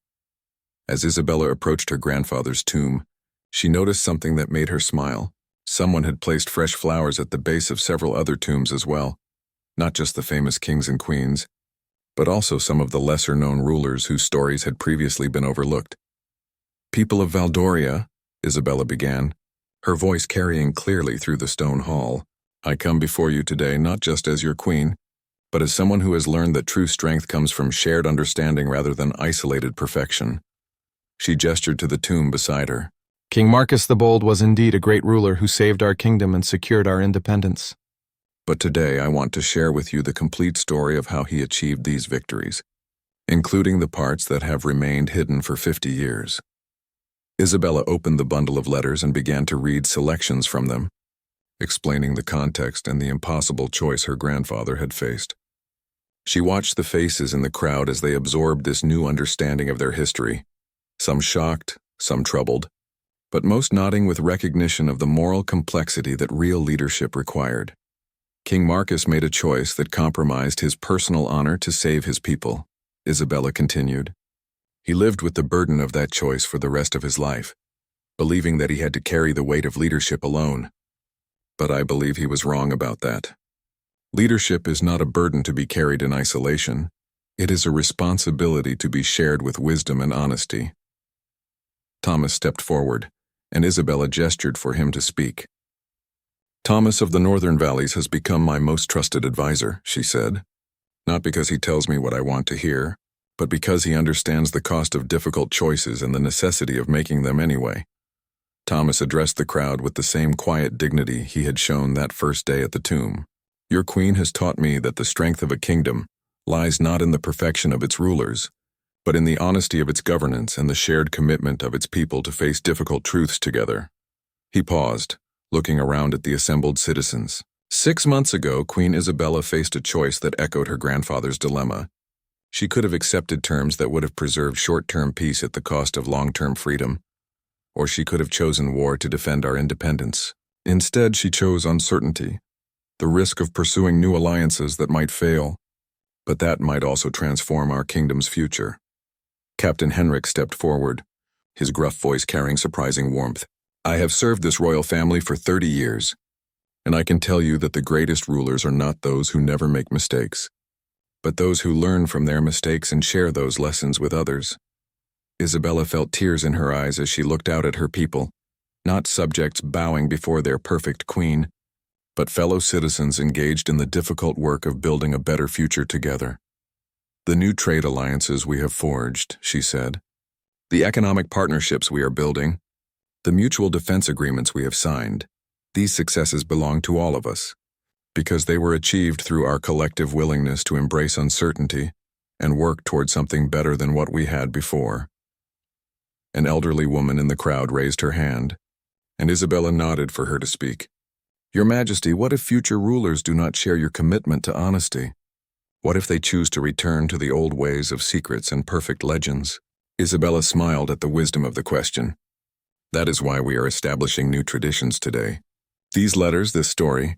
As Isabella approached her grandfather's tomb, she noticed something that made her smile. Someone had placed fresh flowers at the base of several other tombs as well, not just the famous kings and queens, but also some of the lesser-known rulers whose stories had previously been overlooked. "People of Valdoria," Isabella began, her voice carrying clearly through the stone hall, "I come before you today not just as your queen, but as someone who has learned that true strength comes from shared understanding rather than isolated perfection." She gestured to the tomb beside her. "King Marcus the Bold was indeed a great ruler who saved our kingdom and secured our independence. But today I want to share with you the complete story of how he achieved these victories, including the parts that have remained hidden for 50 years. Isabella opened the bundle of letters and began to read selections from them, explaining the context and the impossible choice her grandfather had faced. She watched the faces in the crowd as they absorbed this new understanding of their history, some shocked, some troubled, but most nodding with recognition of the moral complexity that real leadership required. King Marcus made a choice that compromised his personal honor to save his people, Isabella continued. He lived with the burden of that choice for the rest of his life, believing that he had to carry the weight of leadership alone. But I believe he was wrong about that. Leadership is not a burden to be carried in isolation. It is a responsibility to be shared with wisdom and honesty. Thomas stepped forward, and Isabella gestured for him to speak. "Thomas of the Northern Valleys has become my most trusted advisor," she said. "Not because he tells me what I want to hear, but because he understands the cost of difficult choices and the necessity of making them anyway." Thomas addressed the crowd with the same quiet dignity he had shown that first day at the tomb. "Your queen has taught me that the strength of a kingdom lies not in the perfection of its rulers, but in the honesty of its governance and the shared commitment of its people to face difficult truths together." He paused, looking around at the assembled citizens. 6 months ago, Queen Isabella faced a choice that echoed her grandfather's dilemma. She could have accepted terms that would have preserved short-term peace at the cost of long-term freedom, or she could have chosen war to defend our independence. Instead, she chose uncertainty, the risk of pursuing new alliances that might fail, but that might also transform our kingdom's future. Captain Henrik stepped forward, his gruff voice carrying surprising warmth. "I have served this royal family for 30 years, and I can tell you that the greatest rulers are not those who never make mistakes, but those who learn from their mistakes and share those lessons with others." Isabella felt tears in her eyes as she looked out at her people, not subjects bowing before their perfect queen, but fellow citizens engaged in the difficult work of building a better future together. "The new trade alliances we have forged," she said, "the economic partnerships we are building, the mutual defense agreements we have signed, these successes belong to all of us, because they were achieved through our collective willingness to embrace uncertainty and work toward something better than what we had before." An elderly woman in the crowd raised her hand, and Isabella nodded for her to speak. "Your Majesty, what if future rulers do not share your commitment to honesty? What if they choose to return to the old ways of secrets and perfect legends?" Isabella smiled at the wisdom of the question. "That is why we are establishing new traditions today. These letters, this story,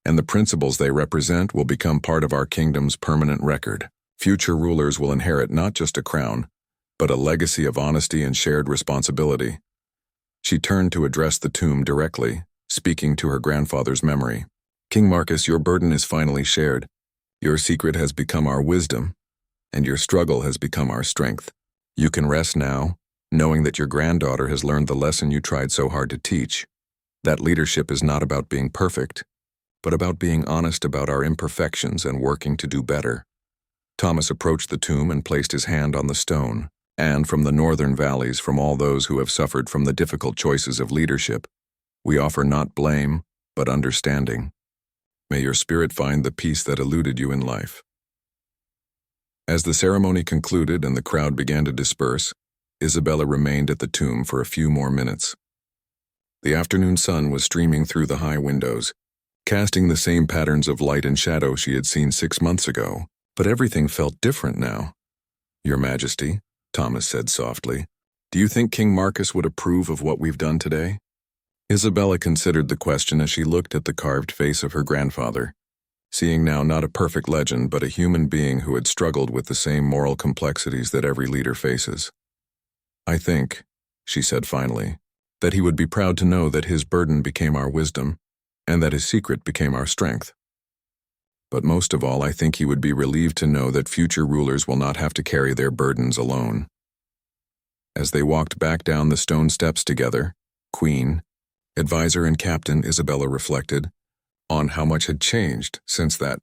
and the principles they represent will become part of our kingdom's permanent record. Future rulers will inherit not just a crown, but a legacy of honesty and shared responsibility." She turned to address the tomb directly, speaking to her grandfather's memory. "King Marcus, your burden is finally shared. Your secret has become our wisdom, and your struggle has become our strength. You can rest now, knowing that your granddaughter has learned the lesson you tried so hard to teach. That leadership is not about being perfect, but about being honest about our imperfections and working to do better." Thomas approached the tomb and placed his hand on the stone, and from the northern valleys, from all those who have suffered from the difficult choices of leadership, we offer not blame, but understanding. May your spirit find the peace that eluded you in life. As the ceremony concluded and the crowd began to disperse, Isabella remained at the tomb for a few more minutes. The afternoon sun was streaming through the high windows, casting the same patterns of light and shadow she had seen 6 months ago, but everything felt different now. Your Majesty, Thomas said softly, do you think King Marcus would approve of what we've done today? Isabella considered the question as she looked at the carved face of her grandfather, seeing now not a perfect legend but a human being who had struggled with the same moral complexities that every leader faces. I think, she said finally, that he would be proud to know that his burden became our wisdom, and that his secret became our strength. But most of all, I think he would be relieved to know that future rulers will not have to carry their burdens alone. As they walked back down the stone steps together, Queen, advisor and captain, Isabella reflected on how much had changed since that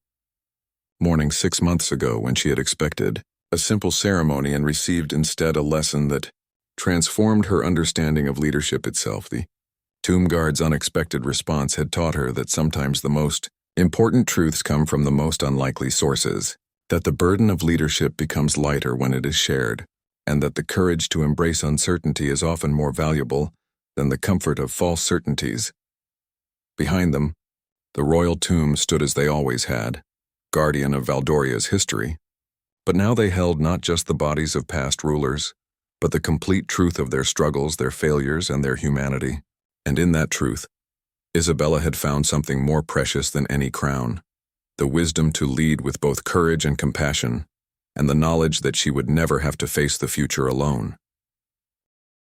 morning 6 months ago when she had expected a simple ceremony and received instead a lesson that transformed her understanding of leadership itself. The tomb guard's unexpected response had taught her that sometimes the most important truths come from the most unlikely sources, that the burden of leadership becomes lighter when it is shared, and that the courage to embrace uncertainty is often more valuable than the comfort of false certainties. Behind them, the royal tomb stood as they always had, guardian of Valdoria's history. But now they held not just the bodies of past rulers, but the complete truth of their struggles, their failures, and their humanity. And in that truth, Isabella had found something more precious than any crown, the wisdom to lead with both courage and compassion, and the knowledge that she would never have to face the future alone.